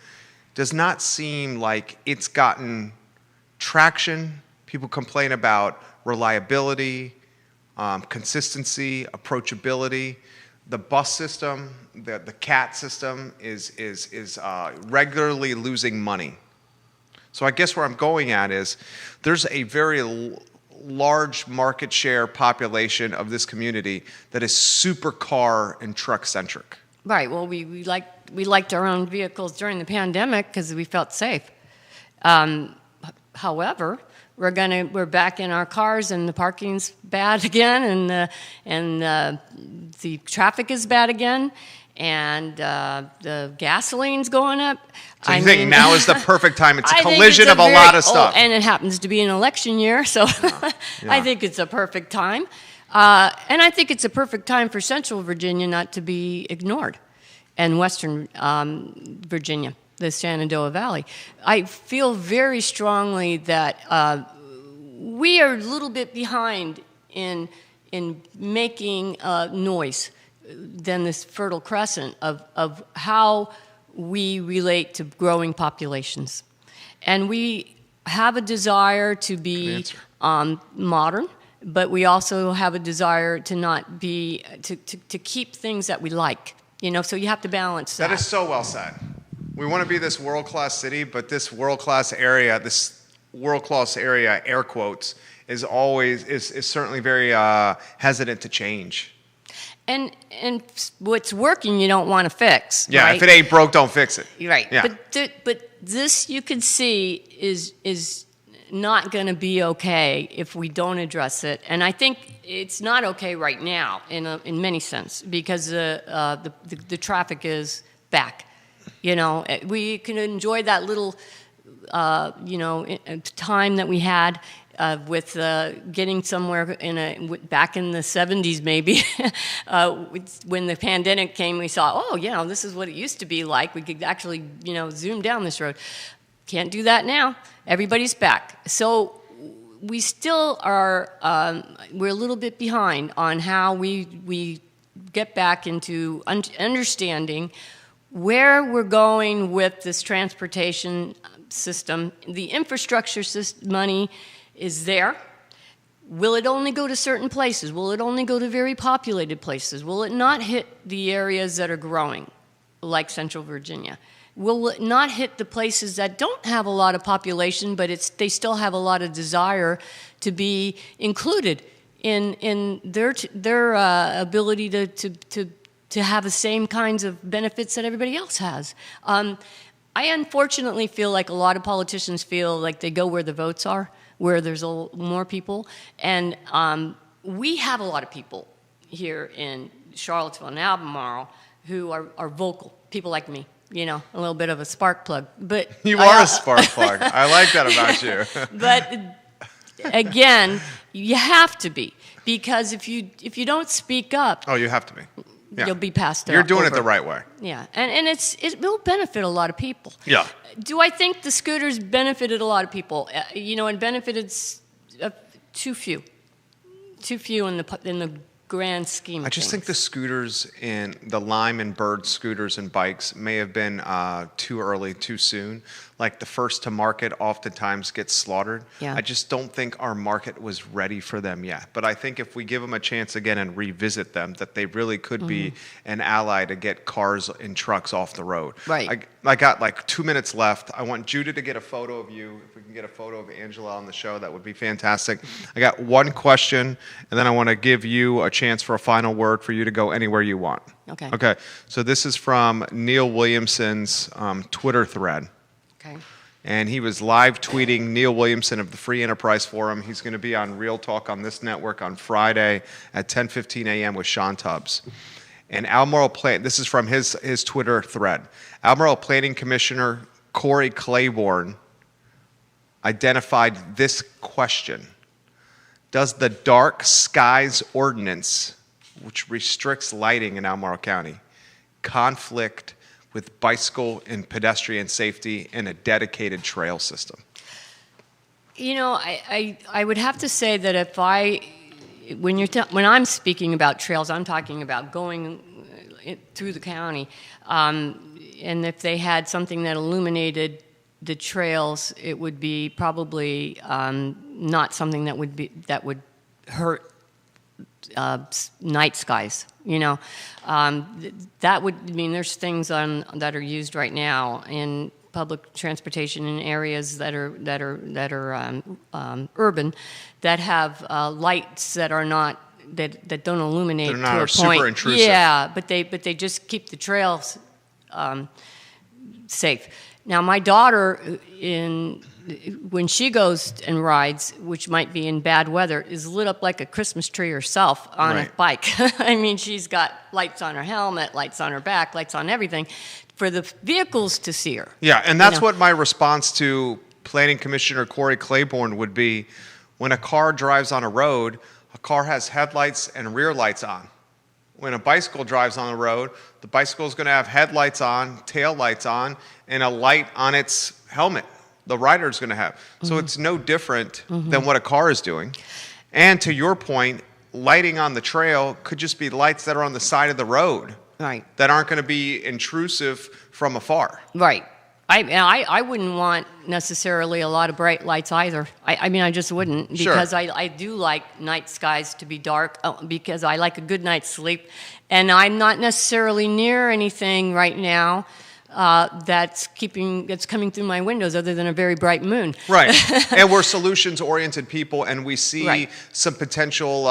does not seem like it's gotten traction. People complain about reliability, consistency, approachability. The bus system, the CAT system is regularly losing money. So I guess where I'm going at is there's a very large market share population of this community that is super car and truck centric. Right. Well, we liked our own vehicles during the pandemic because we felt safe. However, we're back in our cars, and the parking's bad again, and the traffic is bad again, and the gasoline's going up. So you think now is the perfect time? It's a I think collision it's of a lot of stuff. and it happens to be an election year, so Yeah. I think it's a perfect time. And I think it's a perfect time for Central Virginia not to be ignored, and Western Virginia, the Shenandoah Valley. I feel very strongly that we are a little bit behind in making noise than this Fertile Crescent of how we relate to growing populations. And we have a desire to be modern, but we also have a desire to not be, to keep things that we like, so you have to balance that. That is so well said. We want to be this world-class city, but this world-class area, air quotes, is certainly very hesitant to change. And what's working, you don't want to fix. Yeah, right? If it ain't broke, don't fix it. Right. Yeah. But this you can see is not going to be okay if we don't address it. And I think it's not okay right now in many sense because the traffic is back. We can enjoy that little time that we had. With getting somewhere back in the 70s maybe, when the pandemic came, we saw, this is what it used to be like. We could actually, zoom down this road. Can't do that now. Everybody's back. So we still are, we're a little bit behind on how we get back into understanding where we're going with this transportation system. The infrastructure money is there. Will it only go to certain places? Will it only go to very populated places? Will it not hit the areas that are growing, like Central Virginia? Will it not hit the places that don't have a lot of population, but they still have a lot of desire to be included in their ability to have the same kinds of benefits that everybody else has? I unfortunately feel like a lot of politicians feel like they go where the votes are, where there's more people. And we have a lot of people here in Charlottesville and Albemarle who are vocal, people like me, a little bit of a spark plug. But you are a spark plug. I like that about you. But again, you have to be, because if you don't speak up... Oh, you have to be. Yeah. You'll be passed over. You're doing it the right way. Yeah, and it will benefit a lot of people. Yeah. Do I think the scooters benefited a lot of people? And benefited too few in the grand scheme of I just things. think the scooters and the Lime and Bird scooters and bikes may have been too early, too soon. Like the first to market oftentimes gets slaughtered. Yeah. I just don't think our market was ready for them yet. But I think if we give them a chance again and revisit them, that they really could be an ally to get cars and trucks off the road. Right. I got like 2 minutes left. I want Judah to get a photo of you. If we can get a photo of Angela on the show, that would be fantastic. I got one question, and then I want to give you a chance for a final word for you to go anywhere you want. Okay. Okay. So this is from Neil Williamson's Twitter thread. Okay. And he was live tweeting Neil Williamson of the Free Enterprise Forum. He's going to be on Real Talk on this network on Friday at 10:15 a.m. with Sean Tubbs. And this is from his Twitter thread. Albemarle Planning Commissioner Corey Claiborne identified this question. Does the Dark Skies Ordinance, which restricts lighting in Albemarle County, conflict with bicycle and pedestrian safety and a dedicated trail system? I would have to say that when I'm speaking about trails, I'm talking about going through the county, and if they had something that illuminated the trails, it would be probably not something that would hurt night skies. That would mean there's things that are used right now in public transportation in areas that are urban, that have lights that are not that don't illuminate. They're not to a super point. intrusive. Yeah, but they just keep the trails safe. Now, my daughter, when she goes and rides, which might be in bad weather, is lit up like a Christmas tree herself on a bike. I mean, she's got lights on her helmet, lights on her back, lights on everything, for the vehicles to see her. Yeah, and that's what my response to Planning Commissioner Corey Claiborne would be. When a car drives on a road, a car has headlights and rear lights on. When a bicycle drives on the road, the bicycle is going to have headlights on, tail lights on, and a light on its helmet the rider is going to have. So it's no different than what a car is doing. And to your point, lighting on the trail could just be lights that are on the side of the road that aren't going to be intrusive from afar. Right. I wouldn't want necessarily a lot of bright lights either. I mean, I just wouldn't, because I do like night skies to be dark, because I like a good night's sleep. And I'm not necessarily near anything right now that's coming through my windows other than a very bright moon. Right. And we're solutions-oriented people, and we see some potential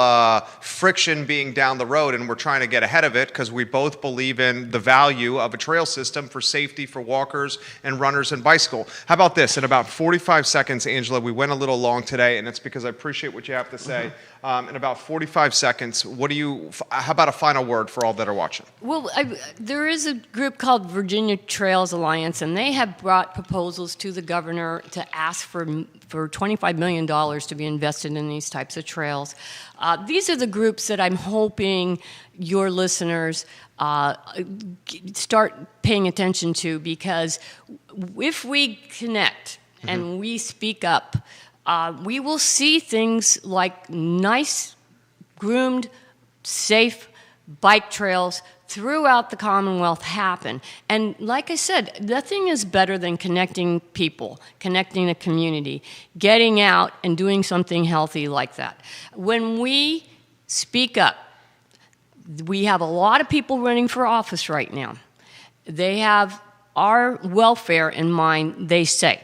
friction being down the road, and we're trying to get ahead of it because we both believe in the value of a trail system for safety for walkers and runners and bicycle. How about this? In about 45 seconds, Angela, we went a little long today, and it's because I appreciate what you have to say. In about 45 seconds, how about a final word for all that are watching? Well, there is a group called Virginia Trails Alliance, and they have brought proposals to the governor to ask for $25 million to be invested in these types of trails. These are the groups that I'm hoping your listeners start paying attention to, because if we connect and we speak up, we will see things like nice, groomed, safe bike trails throughout the Commonwealth happen. And like I said, nothing is better than connecting people, connecting a community, getting out and doing something healthy like that. When we speak up, we have a lot of people running for office right now. They have our welfare in mind, they say.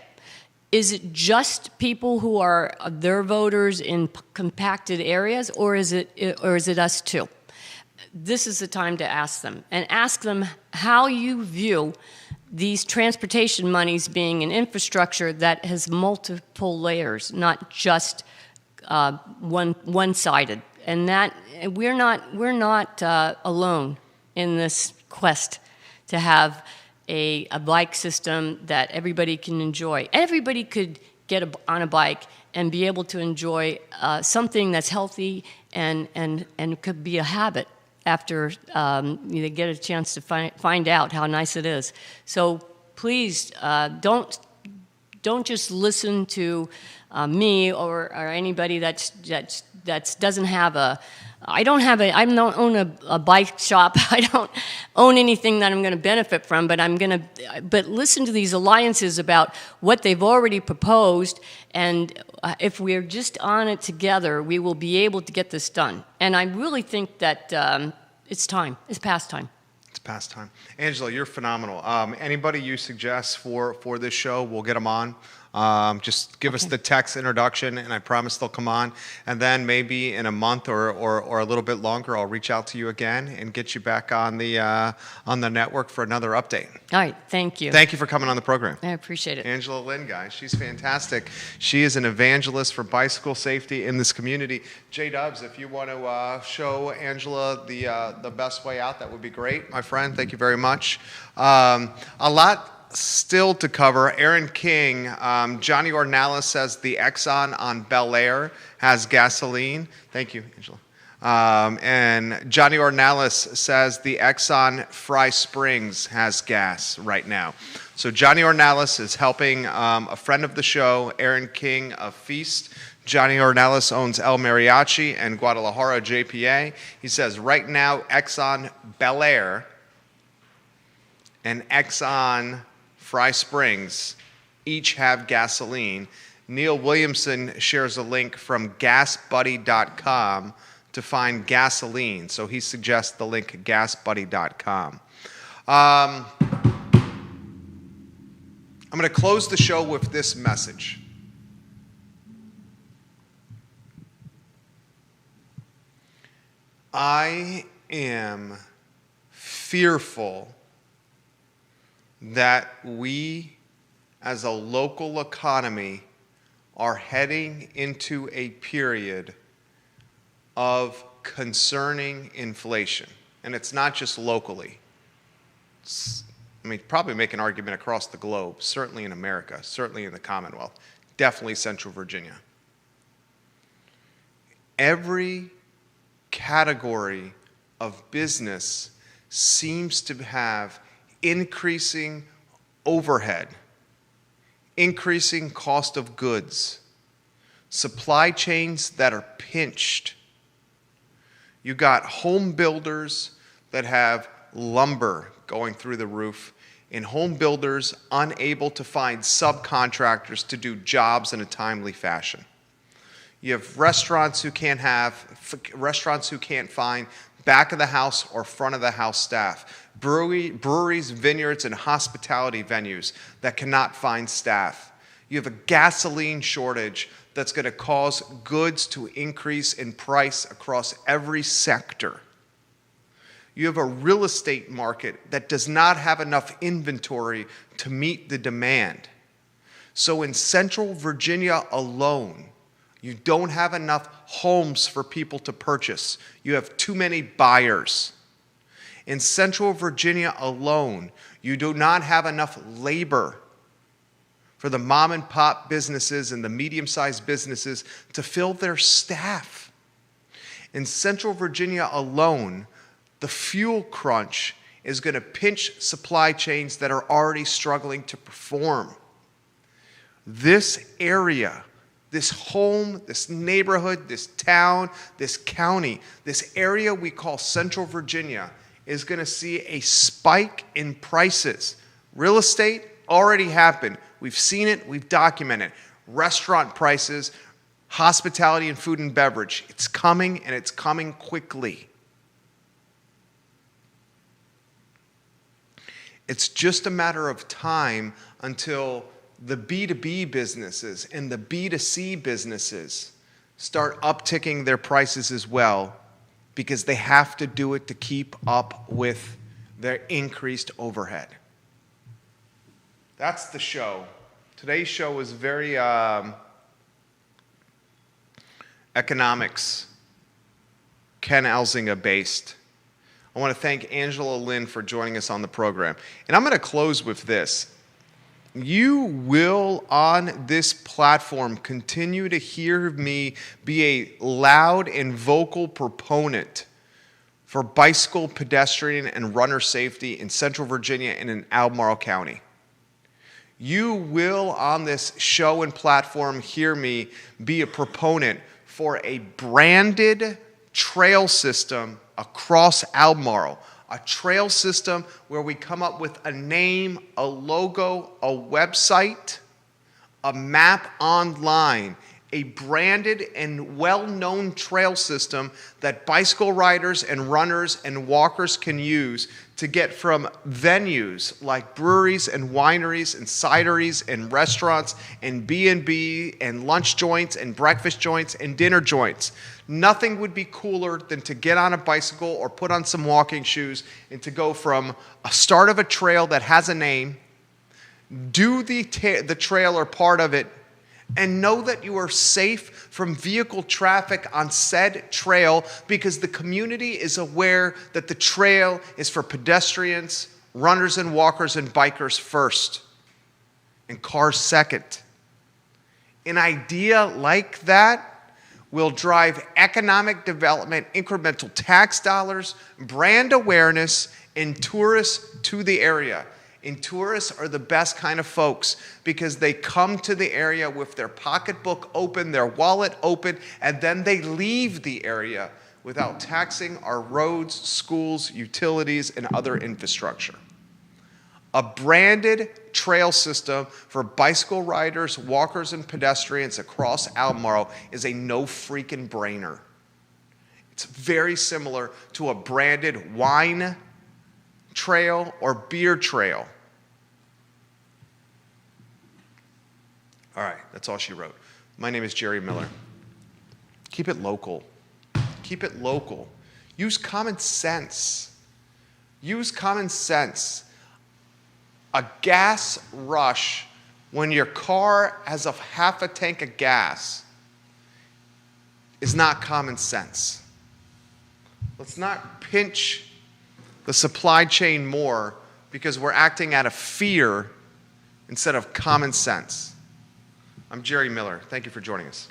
Is it just people who are their voters in compacted areas, or is it us too? This is the time to ask them, and ask them how you view these transportation monies being an infrastructure that has multiple layers, not just one-sided. And that we're not alone in this quest to have a bike system that everybody can enjoy. Everybody could get on a bike and be able to enjoy something that's healthy and could be a habit after they get a chance to find out how nice it is. So please don't just listen to me or anybody that doesn't have a. I don't own a bike shop. I don't own anything that I'm going to benefit from, but listen to these alliances about what they've already proposed, and if we're just on it together, we will be able to get this done. And I really think that it's time. It's past time. It's past time. Angela, you're phenomenal. Anybody you suggest for this show, we'll get them on. Just give us the text introduction, and I promise they'll come on. And then maybe in a month or a little bit longer, I'll reach out to you again and get you back on the network for another update. All right, thank you. Thank you for coming on the program. I appreciate it. Angela Lynn, guys, she's fantastic. She is an evangelist for bicycle safety in this community. J-Dubs, if you want to show Angela the best way out, that would be great, my friend. Thank you very much. A lot still to cover. Aaron King, Johnny Ornalis says the Exxon on Bel Air has gasoline. Thank you, Angela. And Johnny Ornalis says the Exxon Fry Springs has gas right now. So Johnny Ornalis is helping a friend of the show, Aaron King of Feast. Johnny Ornalis owns El Mariachi and Guadalajara JPA. He says right now Exxon Bel Air and Exxon Fry Springs each have gasoline. Neil Williamson shares a link from gasbuddy.com to find gasoline. So he suggests the link gasbuddy.com. I'm going to close the show with this message. I am fearful that we as a local economy are heading into a period of concerning inflation. And it's not just locally. Probably make an argument across the globe, certainly in America, certainly in the Commonwealth, definitely Central Virginia. Every category of business seems to have increasing overhead, increasing cost of goods, supply chains that are pinched. You got home builders that have lumber going through the roof, and home builders unable to find subcontractors to do jobs in a timely fashion. You have restaurants who can't find back of the house or front of the house staff. Breweries, vineyards, and hospitality venues that cannot find staff. You have a gasoline shortage that's going to cause goods to increase in price across every sector. You have a real estate market that does not have enough inventory to meet the demand. So in Central Virginia alone, you don't have enough homes for people to purchase. You have too many buyers. In Central Virginia alone, you do not have enough labor for the mom and pop businesses and the medium-sized businesses to fill their staff. In Central Virginia alone, the fuel crunch is going to pinch supply chains that are already struggling to perform. This area, this home, this neighborhood, this town, this county, this area we call Central Virginia is going to see a spike in prices. Real estate already happened. We've seen it, we've documented. Restaurant prices, hospitality and food and beverage. It's coming, and it's coming quickly. It's just a matter of time until the B2B businesses and the B2C businesses start upticking their prices as well, because they have to do it to keep up with their increased overhead. That's the show. Today's show was very economics, Ken Elzinga based. I want to thank Angela Lynn for joining us on the program. And I'm going to close with this. You will, on this platform, continue to hear me be a loud and vocal proponent for bicycle, pedestrian, and runner safety in Central Virginia and in Albemarle County. You will, on this show and platform, hear me be a proponent for a branded trail system across Albemarle. A trail system where we come up with a name, a logo, a website, a map online, a branded and well-known trail system that bicycle riders and runners and walkers can use to get from venues like breweries and wineries and cideries and restaurants and B&B and lunch joints and breakfast joints and dinner joints. Nothing would be cooler than to get on a bicycle or put on some walking shoes and to go from a start of a trail that has a name, do the trail or part of it, and know that you are safe from vehicle traffic on said trail because the community is aware that the trail is for pedestrians, runners and walkers and bikers first, and cars second. An idea like that will drive economic development, incremental tax dollars, brand awareness, and tourists to the area. And tourists are the best kind of folks because they come to the area with their pocketbook open, their wallet open, and then they leave the area without taxing our roads, schools, utilities, and other infrastructure. A branded trail system for bicycle riders, walkers, and pedestrians across Albemarle is a no-freaking-brainer. It's very similar to a branded wine trail or beer trail. All right, that's all she wrote. My name is Jerry Miller. Keep it local. Keep it local. Use common sense. Use common sense. A gas rush when your car has a half a tank of gas is not common sense. Let's not pinch the supply chain more because we're acting out of fear instead of common sense. I'm Jerry Miller. Thank you for joining us.